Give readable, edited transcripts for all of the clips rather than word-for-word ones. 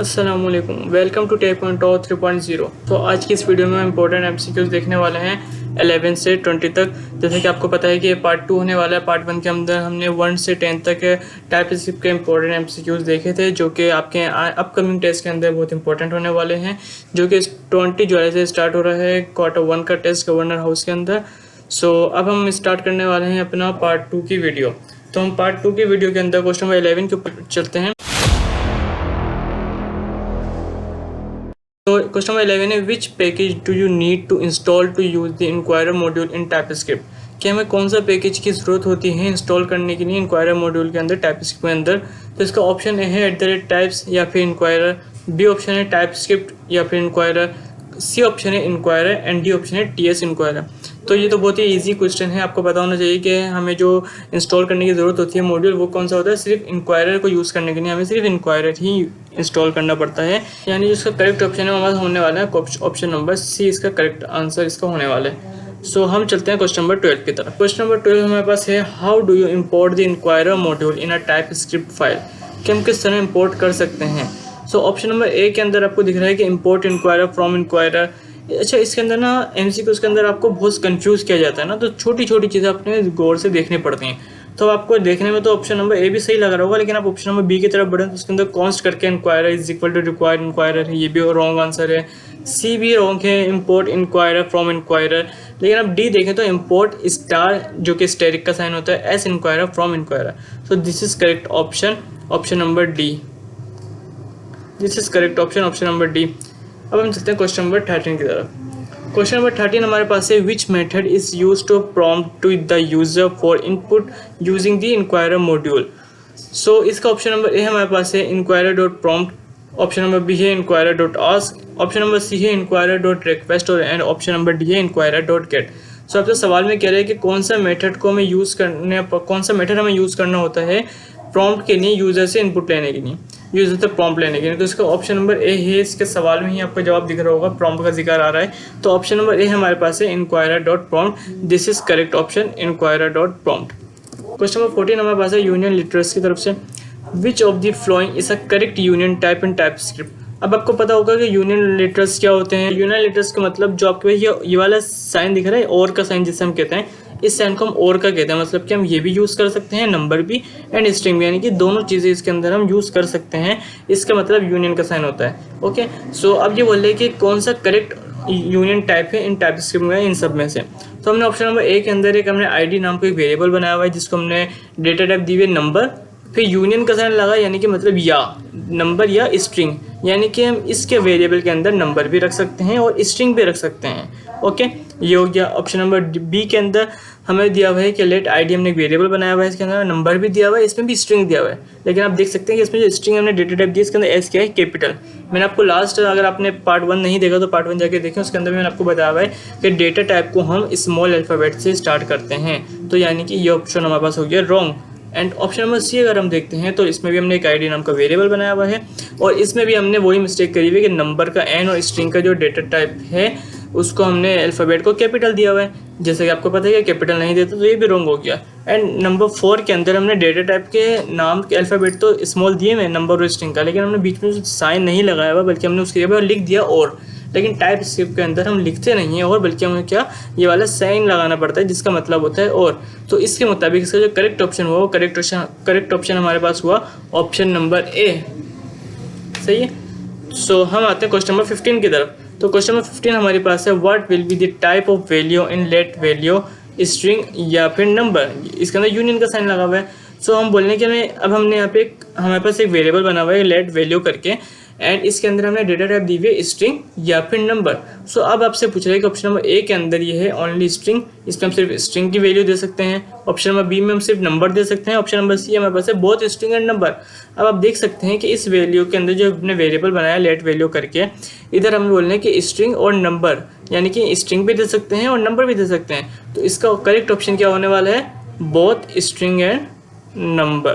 अस्सलाम वालेकुम, welcome to take point 3.0। तो आज की इस वीडियो में हम इंपॉर्टेंट एमसीक्यूज देखने वाले हैं 11 से 20 तक। जैसे कि आपको पता है कि ये पार्ट 2 होने वाला है। पार्ट 1 के अंदर हमने 1 से 10 तक टाइपस्क्रिप्ट के इंपॉर्टेंट एमसीक्यूज देखे थे, जो कि आपके अपकमिंग टेस्ट के अंदर बहुत इंपॉर्टेंट होने वाले हैं, जो कि 20 जुलाई से स्टार्ट हो रहा है Q1 का टेस्ट गवर्नर हाउस के अंदर। सो अब हम स्टार्ट करने वाले हैं अपना पार्ट 2 की वीडियो। तो हम पार्ट 2 की वीडियो के अंदर क्वेश्चन नंबर 11 के ऊपर चलते हैं। तो क्वेश्चन नंबर 11 है, which package do you need to install to use the inquirer module in TypeScript. कि हमें कौन सा पैकेज की ज़रूरत होती है इंस्टॉल करने के लिए इंक्वायरर मॉड्यूल के अंदर टाइपस्क्रिप्ट के अंदर। तो इसका ऑप्शन ए है @types या फिर इंक्वायरर, बी ऑप्शन है टाइपस्क्रिप्ट या फिर इंक्वायरर, सी ऑप्शन है इंक्वायरर एंड डी ऑप्शन है TS इंक्वायरर। तो ये तो बहुत ही इजी क्वेश्चन है। आपको पता होना चाहिए कि हमें जो इंस्टॉल करने की ज़रूरत होती है मॉड्यूल, वो कौन सा होता है। सिर्फ इंक्वायरर को यूज़ करने के लिए हमें सिर्फ इंक्वायरर ही इंस्टॉल करना पड़ता है। यानी जो इसका करेक्ट ऑप्शन है हमारा होने वाला है ऑप्शन नंबर सी, इसका करेक्ट आंसर इसका होने वाला है। सो हम चलते हैं क्वेश्चन नंबर 12 की तरफ। क्वेश्चन नंबर 12 हमारे पास है, how do you import the inquirer module in a TypeScript file. कि हम किस तरह इंपोर्ट कर सकते हैं। सो ऑप्शन नंबर ए के अंदर आपको दिख रहा है कि इंपोर्ट इंक्वायरर फ्रॉम इंक्वायरर। अच्छा, इसके अंदर ना MCQ के अंदर आपको बहुत कंफ्यूज किया जाता है ना, तो छोटी छोटी चीज़ें अपने गौर से देखनी पड़ती हैं। तो आपको देखने में तो ऑप्शन नंबर ए भी सही लग रहा होगा, लेकिन आप ऑप्शन नंबर बी की तरफ बढ़ें तो उसके अंदर कॉन्स्ट करके inquirer is equal to required inquirer है, ये भी रॉन्ग आंसर है। सी भी रॉन्ग है, इंपोर्ट इंक्वायरर फ्रॉम इंक्वायरर। लेकिन आप डी देखें तो इंपोर्ट स्टार, जो कि स्टेरिक का साइन होता है, S inquirer from inquirer. So this is correct option, option number D. This is correct option, option number D. अब हम चलते हैं क्वेश्चन नंबर 13 की तरफ। क्वेश्चन नंबर 13 हमारे पास है, which method is use to prompt to the user for input using the inquirer module. So इसका ऑप्शन नंबर ए हमारे पास है inquirer dot prompt, option number B है inquirer dot ask, option number C है inquirer dot request और and option number D है inquirer dot get. So आपसे सवाल में कह रहे हैं कि कौन सा मेथड को हमें यूज़ करने, कौन सा मेथड हमें यूज़ करना होता है प्रॉम्प्ट के लिए, यूज़र से इनपुट लेने के लिए, यूज़र से प्रॉम्प्ट लेने के लिए। तो इसका ऑप्शन नंबर ए है। इसके सवाल में ही आपको जवाब दिख रहा होगा, प्रॉम्प्ट का जिक्र आ रहा है। तो ऑप्शन नंबर ए हमारे पास है inquirer dot prompt. This is correct option, inquirer dot prompt. Question number 14 हमारे पास है यूनियन लेटर्स की तरफ से, विच of the following is a correct union type in TypeScript. अब आपको पता होगा कि यूनियन लेटर्स क्या होते हैं। यूनियन लेटर्स का मतलब जो आपके पास ये वाला साइन दिख रहा है, और का साइन जिसे हम कहते हैं, इस साइन को हम और का कहते हैं। मतलब कि हम ये भी यूज़ कर सकते हैं, नंबर भी एंड स्ट्रिंग भी, यानी कि दोनों चीज़ें इसके अंदर हम यूज़ कर सकते हैं। इसका मतलब यूनियन का साइन होता है। ओके, सो अब ये बोल रहे हैं कि कौन सा करेक्ट यूनियन टाइप है इन टाइपस्क्रिप्ट में, इन सब में से। तो हमने ऑप्शन नंबर ए के अंदर एक हमने ID नाम को एक वेरिएबल बनाया हुआ है, जिसको हमने डेटा टाइप दी हुई है नंबर, फिर यूनियन का साइन लगा, यानी कि मतलब या नंबर या स्ट्रिंग, यानी कि हम इसके वेरिएबल के अंदर नंबर भी रख सकते हैं और स्ट्रिंग भी रख सकते हैं। ओके, ये हो गया। ऑप्शन नंबर बी के अंदर हमें दिया हुआ है कि लेट ID, हमने एक वेरिएबल बनाया हुआ है, इसके अंदर नंबर भी दिया हुआ है, इसमें भी स्ट्रिंग दिया हुआ है। लेकिन आप देख सकते हैं कि इसमें जो स्ट्रिंग हमने डेटा टाइप दी, इसके अंदर एस क्या है, कैपिटल। मैंने आपको लास्ट, अगर आपने पार्ट 1 नहीं देखा तो पार्ट 1 जाके देखें, उसके अंदर मैंने आपको बताया हुआ है कि डेटा टाइप को हम स्मॉल अल्फ़ाबेट से स्टार्ट करते हैं। तो यानी कि ये ऑप्शन हमारे पास हो गया wrong. And option number C अगर हम देखते हैं तो इसमें भी हमने एक ID नाम का वेरिएबल बनाया हुआ है, और इसमें भी हमने वही मिस्टेक करी हुई है कि नंबर का एन और स्ट्रिंग का जो डेटा टाइप है उसको हमने अल्फ़ाबेट को कैपिटल दिया हुआ है। जैसे कि आपको पता है कि कैपिटल नहीं देता, तो ये भी रॉन्ग हो गया। एंड नंबर 4 के अंदर हमने डेटा टाइप के नाम के अल्फ़ाबेट तो स्मॉल दिए हुए नंबर और स्ट्रिंग का, लेकिन हमने बीच में साइन नहीं लगाया हुआ, बल्कि हमने उसके ऊपर लिख दिया और। लेकिन टाइपस्क्रिप्ट के अंदर हम लिखते नहीं हैं और, बल्कि हमें क्या, ये वाला साइन लगाना पड़ता है, जिसका मतलब होता है और। तो इसके मुताबिक इसका जो करेक्ट ऑप्शन हुआ, वो करेक्ट ऑप्शन हमारे पास हुआ ऑप्शन नंबर ए। सही है। सो हम आते हैं क्वेश्चन नंबर 15 की तरफ। तो क्वेश्चन नंबर 15 हमारे पास है, what will be the type of value in let value, string या फिर नंबर। इसके अंदर यूनियन का साइन लगा हुआ है। सो हम बोलने के हमें, अब हमने यहाँ पे हमारे पास एक वेरिएबल बना हुआ है लेट वैल्यू करके, एंड इसके अंदर हमने डेटा टाइप दी हुई है स्ट्रिंग या फिर नंबर। सो अब आपसे पूछ रहा है कि ऑप्शन नंबर ए के अंदर ये है ओनली स्ट्रिंग, इसमें हम सिर्फ स्ट्रिंग की वैल्यू दे सकते हैं। ऑप्शन नंबर बी में हम सिर्फ नंबर दे सकते हैं। ऑप्शन नंबर सी हमारे पास है बोथ स्ट्रिंग एंड नंबर। अब आप देख सकते हैं कि इस वैल्यू के अंदर जो हमने वेरिएबल बनाया लेट वैल्यू करके, इधर हम बोल रहे हैं कि स्ट्रिंग और नंबर, यानी कि स्ट्रिंग भी दे सकते हैं और नंबर भी दे सकते हैं। तो इसका करेक्ट ऑप्शन क्या होने वाला है, both string and number.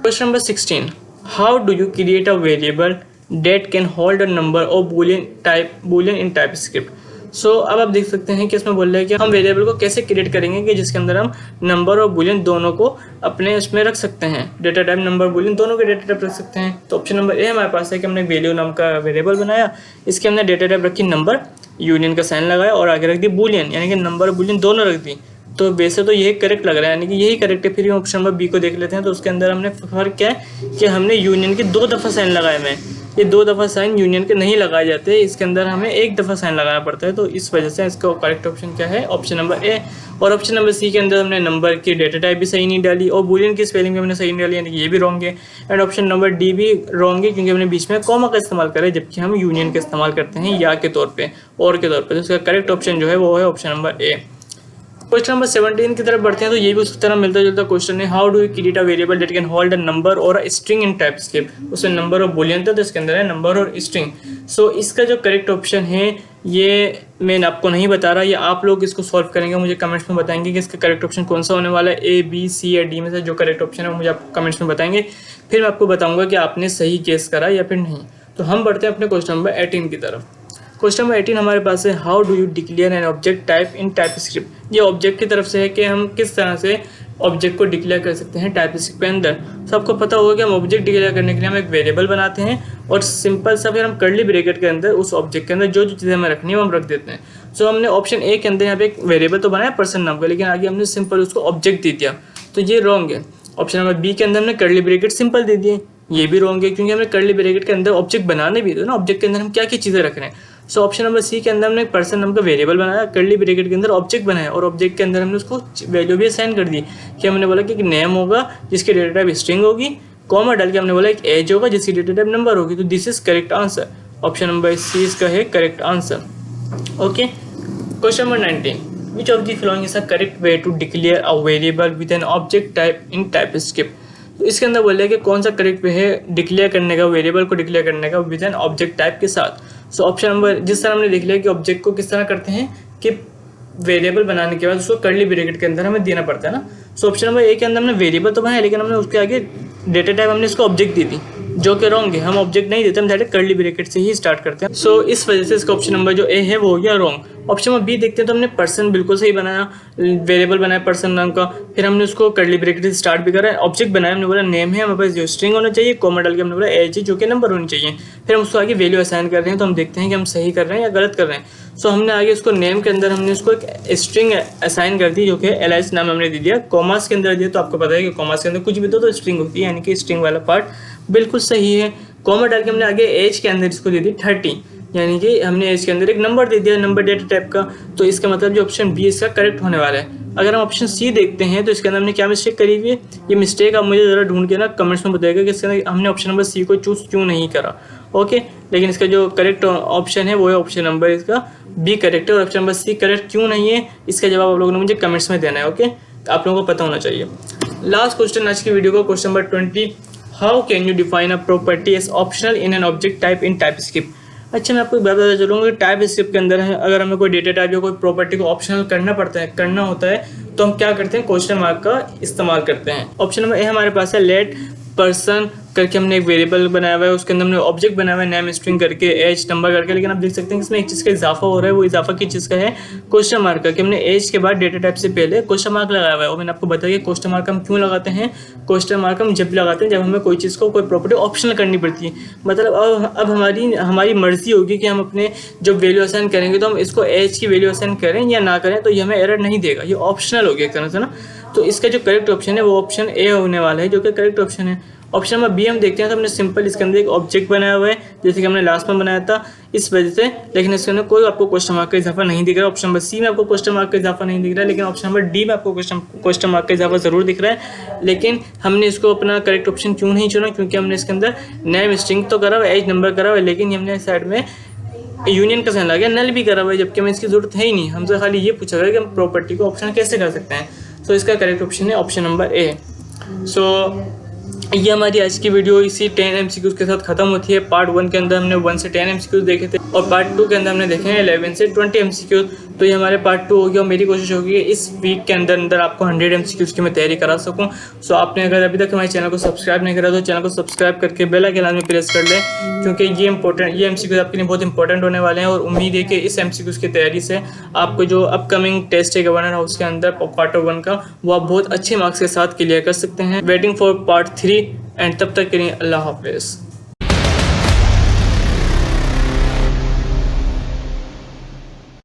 Question number 16, how do you create a variable that can hold a number or boolean in TypeScript। अब आप देख सकते हैं कि इसमें बोल रहा है कि हम वेरिएबल को कैसे क्रिएट करेंगे कि जिसके अंदर हम नंबर और बूलियन दोनों को अपने उसमें रख सकते हैं, डेटा टाइप नंबर बूलियन दोनों के डेटा टाइप रख सकते हैं। तो ऑप्शन नंबर ए हमारे पास है कि हमने वैल्यू नाम का वेरिएबल बनाया, इसके हमने डेटा टाइप रखी नंबर, यूनियन का साइन लगाया और आगे रख दी बूलियन, यानी कि नंबर और बूलियन दोनों रख दी। तो वैसे तो यही करेक्ट लग रहा है, यानी कि यही करेक्ट है। फिर ऑप्शन नंबर बी को देख लेते हैं। तो उसके अंदर हमने फर्क क्या है कि हमने यूनियन के 2 दफ़ा साइन लगाए में, ये 2 दफ़ा साइन यूनियन के नहीं लगाए जाते, इसके अंदर हमें 1 दफ़ा साइन लगाना पड़ता है। तो इस वजह से इसका करेक्ट ऑप्शन क्या है, ऑप्शन नंबर ए। और ऑप्शन नंबर सी के अंदर हमने नंबर की डेटा टाइप भी सही नहीं डाली और बूलियन की स्पेलिंग भी हमने सही नहीं डाली, यानी कि ये भी रॉन्ग है। एंड ऑप्शन नंबर डी भी रॉन्ग है क्योंकि हमने बीच में कॉमा का इस्तेमाल करा है, जबकि हम यूनियन का इस्तेमाल करते हैं या के तौर पे, और के तौर पे। तो इसका करेक्ट ऑप्शन जो है वो है ऑप्शन नंबर ए। क्वेश्चन नंबर 17 की तरफ बढ़ते हैं। तो ये भी उस तरह मिलता जुलता क्वेश्चन है, how do you create a variable that can hold a number और अ स्ट्रिंग इन टाइपस्क्रिप्ट। उसमें नंबर और बूलियन था, तो इसके अंदर है नंबर और स्ट्रिंग। इसका जो करेक्ट ऑप्शन है ये मैं आपको नहीं बता रहा, ये आप लोग इसको सॉल्व करेंगे, मुझे कमेंट्स में बताएंगे कि इसका करेक्ट ऑप्शन कौन सा होने वाला है, ए बी सी या डी में से जो करेक्ट ऑप्शन है वो मुझे आप कमेंट्स में बताएंगे। फिर मैं आपको बताऊंगा कि आपने सही गेस करा या फिर नहीं। तो हम बढ़ते हैं अपने क्वेश्चन नंबर 18 की तरफ। क्वेश्चन नंबर 18 हमारे पास है, how do you declare N object type in TypeScript. ये ऑब्जेक्ट की तरफ से है कि हम किस तरह से ऑब्जेक्ट को डिक्लेयर कर सकते हैं टाइपस्क्रिप्ट के अंदर। तो आपको पता होगा कि हम ऑब्जेक्ट डिक्लेयर करने के लिए हम एक वेरिएबल बनाते हैं और सिंपल सा फिर हम कर्ली ब्रैकेट के अंदर उस ऑब्जेक्ट के अंदर जो जो चीज़ें हमें रखनी है वो हम रख देते हैं। हमने ऑप्शन ए के अंदर यहाँ पे एक वेरिएबल तो बनाया पर्सन नाम का, लेकिन आगे हमने सिंपल उसको ऑब्जेक्ट दे दिया, तो ये रॉन्ग है। ऑप्शन नंबर बी के अंदर हमने कर्ली ब्रैकेट सिंपल दे दिए, ये भी रॉन्ग है क्योंकि हमने कर्ली ब्रैकेट के अंदर ऑब्जेक्ट बनाने भी थे ना, ऑब्जेक्ट के अंदर हम क्या क्या चीज़ें रख रहे हैं। ऑप्शन नंबर सी के अंदर हमने पर्सन नाम का वेरिएबल बनाया, कर्ली ब्रैकेट के अंदर ऑब्जेक्ट बनाया और ऑब्जेक्ट के अंदर हमने उसको वैल्यू भी असाइन कर दी कि हमने बोला कि एक नेम होगा जिसकी डेटा टाइप स्ट्रिंग होगी, कॉमा डाल के हमने बोला एक एज होगा जिसकी डेटा टाइप नंबर होगी। तो this is correct answer, option number C इसका है correct answer. Okay, question number 19, which of the following is a correct way to declare a variable with an object type in TypeScript. तो इसके अंदर बोल रहा है कि कौन सा करेक्ट वे है डिक्लेयर करने का, वेरिएबल को डिक्लेयर करने का विद एन ऑब्जेक्ट टाइप के साथ। ऑप्शन नंबर, जिस तरह हमने देख लिया कि ऑब्जेक्ट को किस तरह करते हैं कि वेरिएबल बनाने के बाद उसको कर्ली ब्रैकेट के अंदर हमें देना पड़ता है ना। ऑप्शन नंबर ए के अंदर हमने वेरिएबल तो बनाया लेकिन हमने उसके आगे डेटा टाइप हमने इसको ऑब्जेक्ट दी थी, जो कि रॉन्ग है। हम ऑब्जेक्ट नहीं देते, हम डायरेक्ट कर्ली ब्रैकेट से ही स्टार्ट करते हैं। इस वजह से इसका ऑप्शन नंबर जो ए है वो हो गया रॉन्ग। ऑप्शन नंबर बी देखते हैं। तो हमने पर्सन बिल्कुल सही बनाया, वेरिएबल बनाया पर्सन नाम का, फिर हमने उसको कर्ली ब्रैकेट से स्टार्ट भी करा, ऑब्जेक्ट बनाया, हमने बोला नेम है हमारे पास जो स्ट्रिंग होना चाहिए, कॉमा डाल के हमने बोला एज जो कि नंबर होनी चाहिए, फिर हम उसको आगे वैल्यू असाइन कर रहे हैं। तो हम देखते हैं कि हम सही कर रहे हैं या गलत कर रहे हैं। हमने आगे उसको नेम के अंदर हमने उसको एक स्ट्रिंग असाइन कर दी जो कि एलाइस नाम हमने दे दिया, कॉमास के अंदर दिया। तो आपको पता है कि कॉमास के अंदर कुछ भी तो स्ट्रिंग होती है, यानी कि स्ट्रिंग वाला पार्ट बिल्कुल सही है। कॉमा डाल के हमने आगे एज के अंदर इसको दे दी 30, यानी कि हमने एज के अंदर एक नंबर दे दिया, नंबर डेटा टाइप का। तो इसका मतलब जो ऑप्शन बी इसका करेक्ट होने वाला है। अगर हम ऑप्शन सी देखते हैं तो इसके अंदर हमने क्या मिस्टेक करी हुई है, ये मिस्टेक आप मुझे ज़रा ढूंढ के ना कमेंट्स में बताइएगा कि इसके अंदर हमने ऑप्शन नंबर सी को चूज़ क्यों नहीं करा। ओके, लेकिन इसका जो करेक्ट ऑप्शन है वो है ऑप्शन नंबर इसका बी करेक्ट है। और ऑप्शन नंबर सी करेक्ट क्यों नहीं है इसका जवाब आप लोगों ने मुझे कमेंट्स में देना है। ओके, आप लोगों को पता होना चाहिए। लास्ट क्वेश्चन आज की वीडियो का, question number 20, how can you define a property as optional in an object type in TypeScript. अच्छा, मैं आपको बताता चलूँगा कि टाइपस्क्रिप्ट के अंदर है अगर हमें कोई डेटा टाइप या कोई प्रॉपर्टी को ऑप्शनल करना होता है तो हम क्या करते हैं, क्वेश्चन मार्क का इस्तेमाल करते हैं। ऑप्शन नंबर ए हमारे पास है लेट पर्सन करके हमने एक वेरिएबल बनाया हुआ है, उसके अंदर हमने ऑब्जेक्ट बनाया हुआ है नेम स्ट्रिंग करके एज नंबर करके, लेकिन आप देख सकते हैं कि इसमें एक चीज़ का इजाफा हो रहा है। वो इजाफा किस चीज़ का है, क्वेश्चन मार्क का, कि हमने एज के बाद डेटा टाइप से पहले क्वेश्चन मार्क लगाया हुआ है। और मैंने आपको बताया कि क्वेश्चन मार्क हम क्यों लगाते हैं, क्वेश्चन मार्क हम जब लगाते हैं जब हमें कोई चीज़ को कोई प्रॉपर्टी ऑप्शनल करनी पड़ती है। मतलब अब हमारी मर्जी होगी कि हम अपने जो वैल्यू असाइन करेंगे तो हम इसको एज की वैल्यू असाइन करें या ना करें, तो ये हमें एरर नहीं देगा, ये ऑप्शनल हो गया एक तरह से ना। तो इसका जो करेक्ट ऑप्शन है वो ऑप्शन ए होने वाला है, जो कि करेक्ट ऑप्शन है। ऑप्शन नंबर बी हम देखते हैं तो हमने सिंपल इसके अंदर एक ऑब्जेक्ट बनाया हुआ है जैसे कि हमने लास्ट में बनाया था, इस वजह से, लेकिन इसके अंदर कोई आपको क्वेश्चन मार्क का इजाफा नहीं दिख रहा। ऑप्शन नंबर सी में आपको क्वेश्चन मार्क का इजाफा नहीं दिख रहा है, लेकिन ऑप्शन नंबर डी में आपको क्वेश्चन मार्क का इजाफा जरूर दिख रहा है। लेकिन हमने इसको अपना करेक्ट ऑप्शन क्यों नहीं चुना, क्योंकि हमने इसके अंदर नेम स्ट्रिंग तो करा हुआ है, एज नंबर करा हुआ है, लेकिन हमने साइड में यूनियन का साइन लगा, नल भी करा हुआ है, जबकि हमें इसकी जरूरत है ही नहीं। हमसे खाली ये पूछा गया कि हम प्रॉपर्टी को ऑप्शन कैसे कर सकते हैं। इसका करेक्ट ऑप्शन है ऑप्शन नंबर ए। ये हमारी आज की वीडियो इसी 10 MCQs के साथ खत्म होती है। पार्ट 1 के अंदर हमने 1 से 10 MCQs देखे थे और पार्ट 2 के अंदर हमने देखे हैं 11 से 20 MCQs। तो ये हमारे पार्ट 2 हो गया और मेरी कोशिश होगी इस वीक के अंदर आपको 100 MCQs की मैं तैयारी करा सकूं। सो आपने अगर अभी तक हमारे चैनल को सब्सक्राइब नहीं करा तो चैनल को सब्सक्राइब करके बेल आइकन में प्रेस कर लें, क्योंकि ये MCQs आपके लिए बहुत इंपॉर्टेंट होने वाले हैं। और उम्मीद है कि इस MCQs की तैयारी से आपको जो अपकमिंग टेस्ट है गवर्नर हाउस के अंदर पार्ट 1 का, वो आप बहुत अच्छे मार्क्स के साथ क्लियर कर सकते हैं। वेटिंग फॉर पार्ट 3 एंड तब तक के लिए अल्लाह हाफिज़।